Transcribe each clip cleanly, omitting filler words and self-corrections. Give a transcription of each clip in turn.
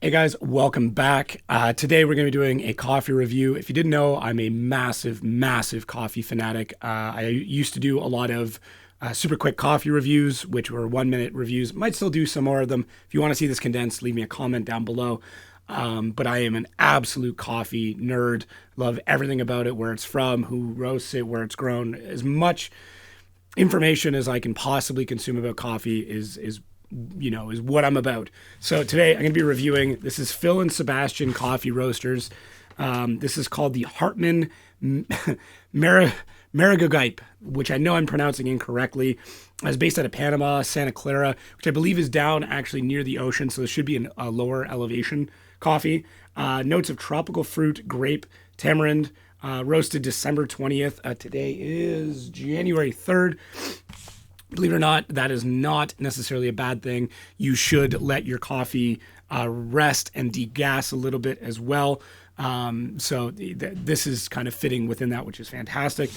Hey guys, welcome back. Today we're going to be doing a coffee review. If you didn't know, I'm a massive coffee fanatic. I used to do a lot of super quick coffee reviews, which were 1 minute reviews. Might still do some more of them. If you want to see this condensed, leave me a comment down below. But I am an absolute coffee nerd. Love everything about it, where it's from, who roasts it, where it's grown. As much information as I can possibly consume about coffee is what I'm about. So today I'm going to be reviewing, this is Phil and Sebastian coffee roasters. This is called the Hartmann Maragogype, which I know I'm pronouncing incorrectly. It's based out of Panama, Santa Clara, which I believe is down actually near the ocean. So this should be a lower elevation coffee. Notes of tropical fruit, grape, tamarind, roasted December 20th. Today is January 3rd. Believe it or not, that is not necessarily a bad thing. You should let your coffee rest and degas a little bit as well. So this is kind of fitting within that, which is fantastic.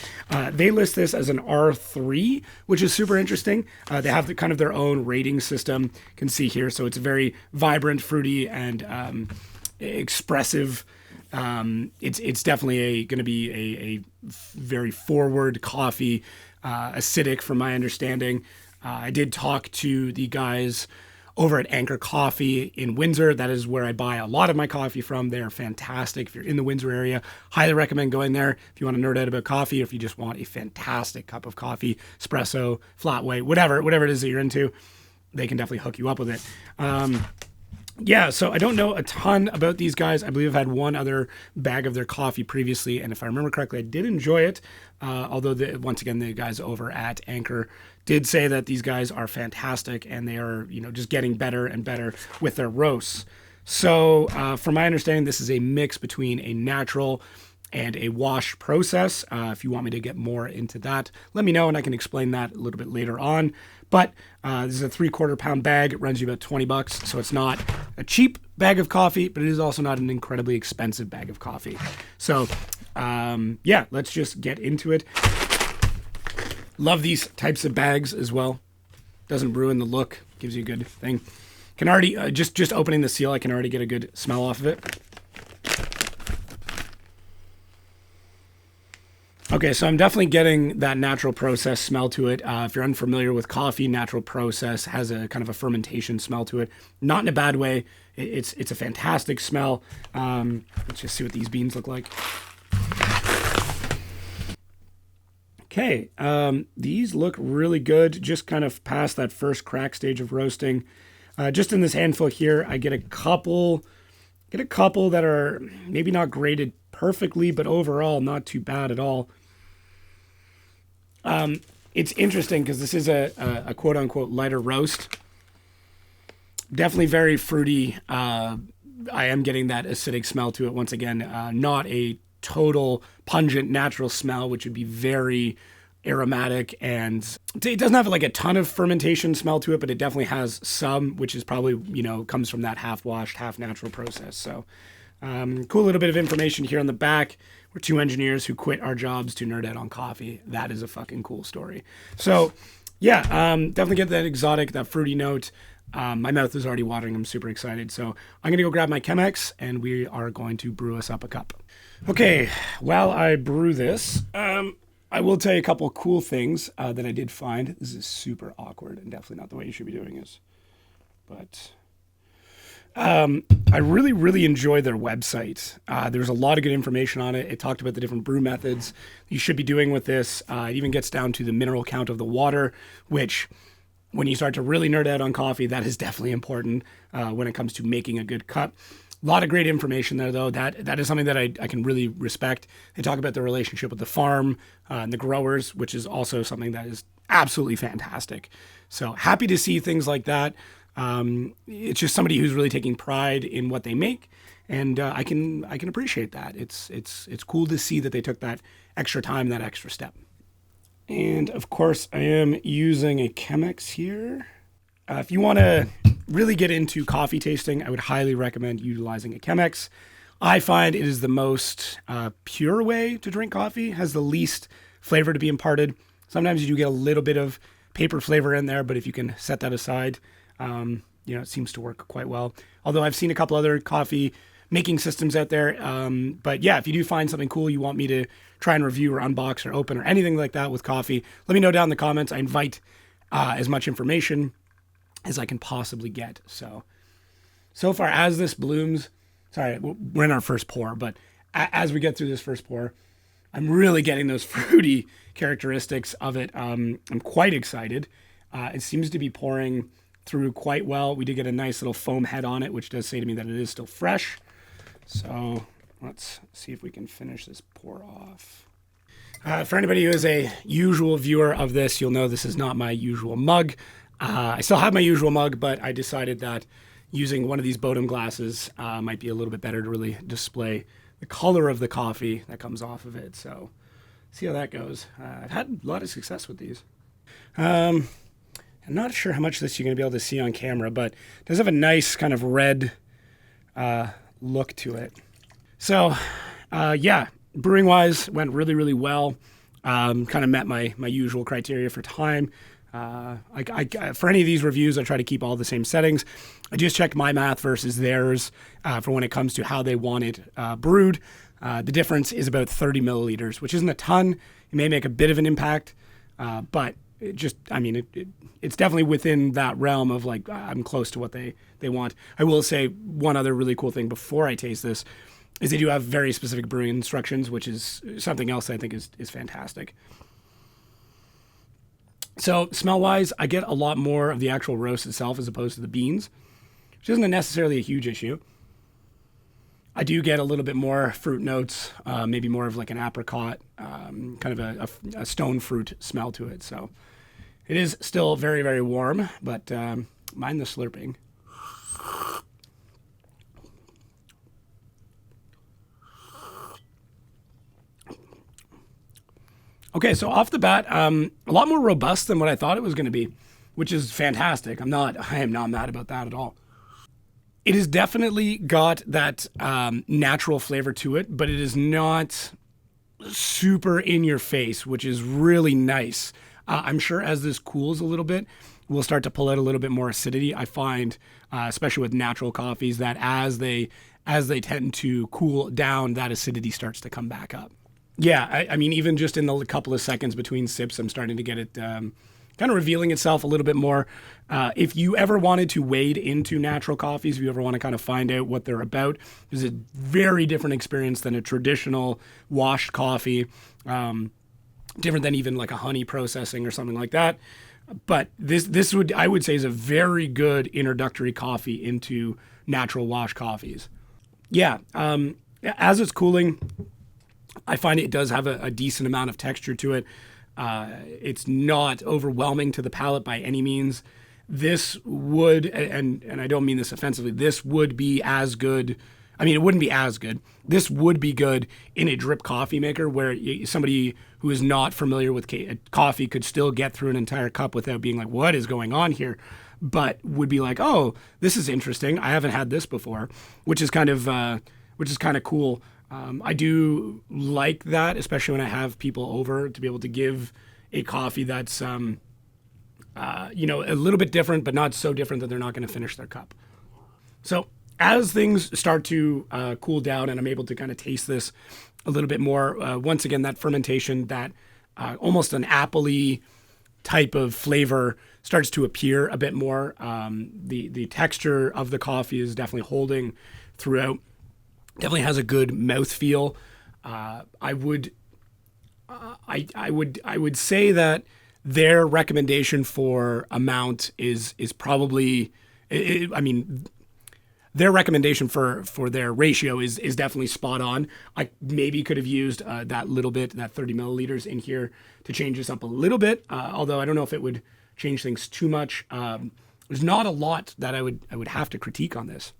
They list this as an R3, which is super interesting. They have kind of their own rating system. You can see here. So it's very vibrant, fruity, and expressive. It's definitely going to be a very forward coffee, acidic from my understanding. I did talk to the guys over at Anchor Coffee in Windsor. That is where I buy a lot of my coffee from. They're fantastic. If you're in the Windsor area, highly recommend going there. If you want to nerd out about coffee, or if you just want a fantastic cup of coffee, espresso, flat white, whatever it is that you're into, they can definitely hook you up with it. Yeah, so I don't know a ton about these guys. I believe I've had one other bag of their coffee previously, and if I remember correctly, I did enjoy it. Although, once again, the guys over at Anchor did say that these guys are fantastic, and they are, just getting better and better with their roasts. So, from my understanding, this is a mix between a natural and a wash process. If you want me to get more into that, let me know, and I can explain that a little bit later on. But this is a 3/4 pound bag. It runs you about $20, so it's not a cheap bag of coffee, but it is also not an incredibly expensive bag of coffee. So, yeah, let's just get into it. Love these types of bags as well. Doesn't ruin the look. Gives you a good thing. Can already just opening the seal, I can already get a good smell off of it. Okay, so I'm definitely getting that natural process smell to it. If you're unfamiliar with coffee, natural process has a kind of a fermentation smell to it. Not in a bad way. It's a fantastic smell. Let's just see what these beans look like. Okay, these look really good. Just kind of past that first crack stage of roasting. Just in this handful here, I get a couple that are maybe not graded perfectly, but overall not too bad at all. It's interesting because this is a quote unquote lighter roast. Definitely very fruity. I am getting that acidic smell to it once again. Not a total pungent natural smell, which would be very aromatic, and it doesn't have like a ton of fermentation smell to it, but it definitely has some, which is probably, comes from that half washed, half natural process. So cool little bit of information here on the back. We're two engineers who quit our jobs to nerd out on coffee. That is a fucking cool story. So yeah, definitely get that exotic, that fruity note. My mouth is already watering. I'm super excited. So I'm going to go grab my Chemex, and we are going to brew us up a cup. Okay, while I brew this, I will tell you a couple cool things that I did find. This is super awkward and definitely not the way you should be doing this. But I really enjoy their website. There's a lot of good information on it. It talked about the different brew methods you should be doing with this. It even gets down to the mineral count of the water, which when you start to really nerd out on coffee, that is definitely important when it comes to making a good cup. A lot of great information there, though. That is something that I can really respect. They talk about the relationship with the farm and the growers, which is also something that is absolutely fantastic. So happy to see things like that. It's just somebody who's really taking pride in what they make, and I can appreciate that. It's cool to see that they took that extra time, that extra step. And of course, I am using a Chemex here. If you want to really get into coffee tasting, I would highly recommend utilizing a Chemex. I find it is the most pure way to drink coffee, has the least flavor to be imparted. Sometimes you do get a little bit of paper flavor in there, but if you can set that aside, it seems to work quite well. Although I've seen a couple other coffee making systems out there. But yeah, if you do find something cool you want me to try and review or unbox or open or anything like that with coffee, let me know down in the comments. I invite as much information as I can possibly get. So far as this blooms, sorry, we're in our first pour, but as we get through this first pour, I'm really getting those fruity characteristics of it. I'm quite excited. It seems to be pouring through quite well. We did get a nice little foam head on it, which does say to me that it is still fresh. So let's see if we can finish this pour off. For anybody who is a usual viewer of this, you'll know this is not my usual mug. I still have my usual mug, but I decided that using one of these Bodum glasses might be a little bit better to really display the color of the coffee that comes off of it. So see how that goes. I've had a lot of success with these. I'm not sure how much of this you're going to be able to see on camera, but it does have a nice kind of red look to it. So yeah, brewing wise went really, really well. Kind of met my usual criteria for time. For any of these reviews, I try to keep all the same settings. I just checked my math versus theirs for when it comes to how they want it brewed. The difference is about 30 milliliters, which isn't a ton. It may make a bit of an impact, but it's definitely within that realm of like, I'm close to what they want. I will say one other really cool thing before I taste this is they do have very specific brewing instructions, which is something else I think is fantastic. So smell-wise, I get a lot more of the actual roast itself as opposed to the beans, which isn't necessarily a huge issue. I do get a little bit more fruit notes, maybe more of like an apricot, kind of a stone fruit smell to it. So it is still very, very warm, but mind the slurping. Okay, so off the bat, a lot more robust than what I thought it was going to be, which is fantastic. I am not mad about that at all. It has definitely got that natural flavor to it, but it is not super in your face, which is really nice. I'm sure as this cools a little bit, we'll start to pull out a little bit more acidity. I find, especially with natural coffees, that as they tend to cool down, that acidity starts to come back up. Yeah, I mean, even just in the couple of seconds between sips, I'm starting to get it kind of revealing itself a little bit more. If you ever wanted to wade into natural coffees, if you ever want to kind of find out what they're about, it's a very different experience than a traditional washed coffee, different than even like a honey processing or something like that. But this would, I would say, is a very good introductory coffee into natural wash coffees. Yeah, as it's cooling, I find it does have a decent amount of texture to it. It's not overwhelming to the palate by any means. This would, and I don't mean this offensively, this would be as good. I mean, it wouldn't be as good. This would be good in a drip coffee maker where somebody who is not familiar with coffee could still get through an entire cup without being like, what is going on here? But would be like, oh, this is interesting. I haven't had this before, which is kind of cool. I do like that, especially when I have people over, to be able to give a coffee that's, a little bit different, but not so different that they're not going to finish their cup. So as things start to cool down and I'm able to kind of taste this a little bit more, once again, that fermentation, that almost an apple-y type of flavor starts to appear a bit more. The texture of the coffee is definitely holding throughout. Definitely has a good mouthfeel. I would say that their recommendation for amount is probably, their recommendation for their ratio is definitely spot on. I maybe could have used that little bit, that 30 milliliters in here to change this up a little bit. Although I don't know if it would change things too much. There's not a lot that I would have to critique on this.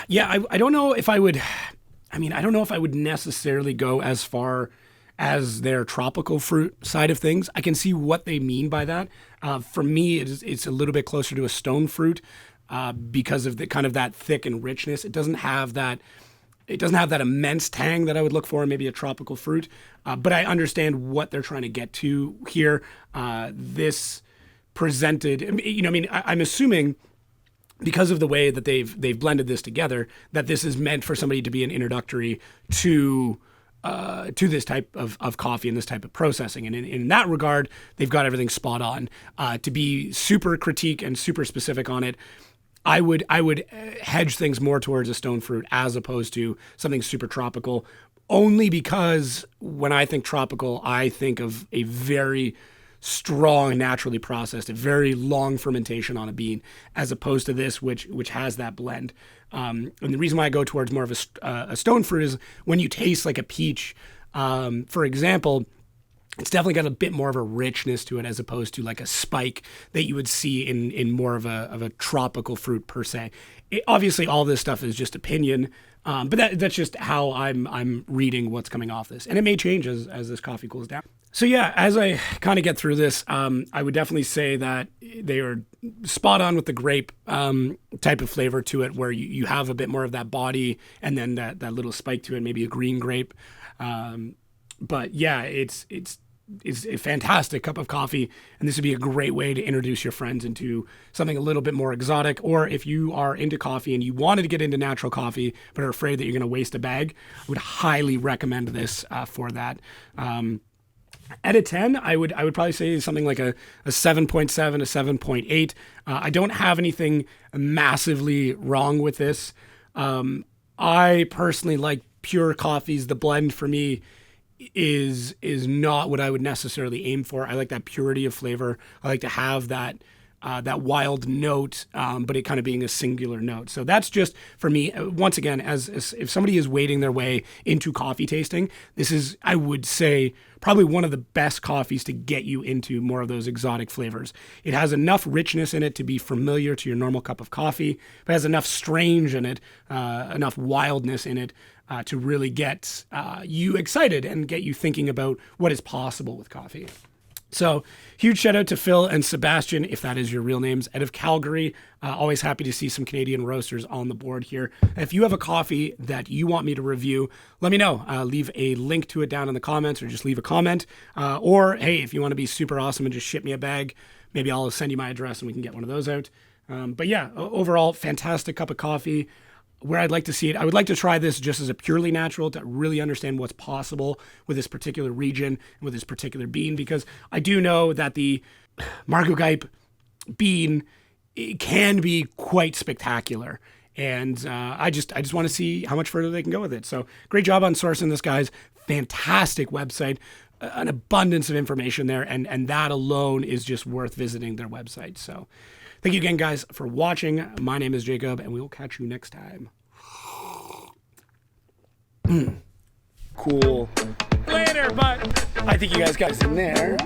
Yeah, I don't know if I would. I don't know if I would necessarily go as far as their tropical fruit side of things. I can see what they mean by that. For me, it's a little bit closer to a stone fruit because of the kind of that thick and richness. It doesn't have that immense tang that I would look for in maybe a tropical fruit. But I understand what they're trying to get to here. This presented. I mean, I'm assuming because of the way that they've blended this together, that this is meant for somebody to be an introductory to this type of coffee and this type of processing. And in that regard, they've got everything spot on. To be super critique and super specific on it, I would hedge things more towards a stone fruit as opposed to something super tropical, only because when I think tropical, I think of a very strong, naturally processed, a very long fermentation on a bean, as opposed to this, which has that blend. And the reason why I go towards more of a stone fruit is when you taste like a peach, for example, it's definitely got a bit more of a richness to it as opposed to like a spike that you would see in more of a tropical fruit per se. Obviously, all this stuff is just opinion, but that's just how I'm reading what's coming off this, and it may change as this coffee cools down. So yeah, as I kind of get through this, I would definitely say that they are spot on with the grape type of flavor to it, where you have a bit more of that body and then that little spike to it, maybe a green grape. But yeah, it's a fantastic cup of coffee, and this would be a great way to introduce your friends into something a little bit more exotic. Or if you are into coffee and you wanted to get into natural coffee but are afraid that you're going to waste a bag, I would highly recommend this for that. At a 10, I would probably say something like a 7.7, a 7.8. I don't have anything massively wrong with this. I personally like pure coffees. The blend for me is not what I would necessarily aim for. I like that purity of flavor. I like to have that wild note, but it kind of being a singular note. So that's just for me. Once again, as if somebody is wading their way into coffee tasting, this is, I would say, probably one of the best coffees to get you into more of those exotic flavors. It has enough richness in it to be familiar to your normal cup of coffee, but has enough strange in it, enough wildness in it to really get you excited and get you thinking about what is possible with coffee. So huge shout out to Phil and Sebastian, if that is your real names, out of Calgary. Always happy to see some Canadian roasters on the board here. If you have a coffee that you want me to review, let me know. Leave a link to it down in the comments, or just leave a comment. Or, hey, if you want to be super awesome and just ship me a bag, maybe I'll send you my address and we can get one of those out. But yeah, overall, fantastic cup of coffee. Where I'd like to see it, I would like to try this just as a purely natural to really understand what's possible with this particular region and with this particular bean, because I do know that the Maragogype bean, it can be quite spectacular. And I just want to see how much further they can go with it. So great job on sourcing this, guys. Fantastic website, an abundance of information there. And that alone is just worth visiting their website. So thank you again, guys, for watching. My name is Jacob, and we will catch you next time. Cool. Later, but I think you guys got us in there.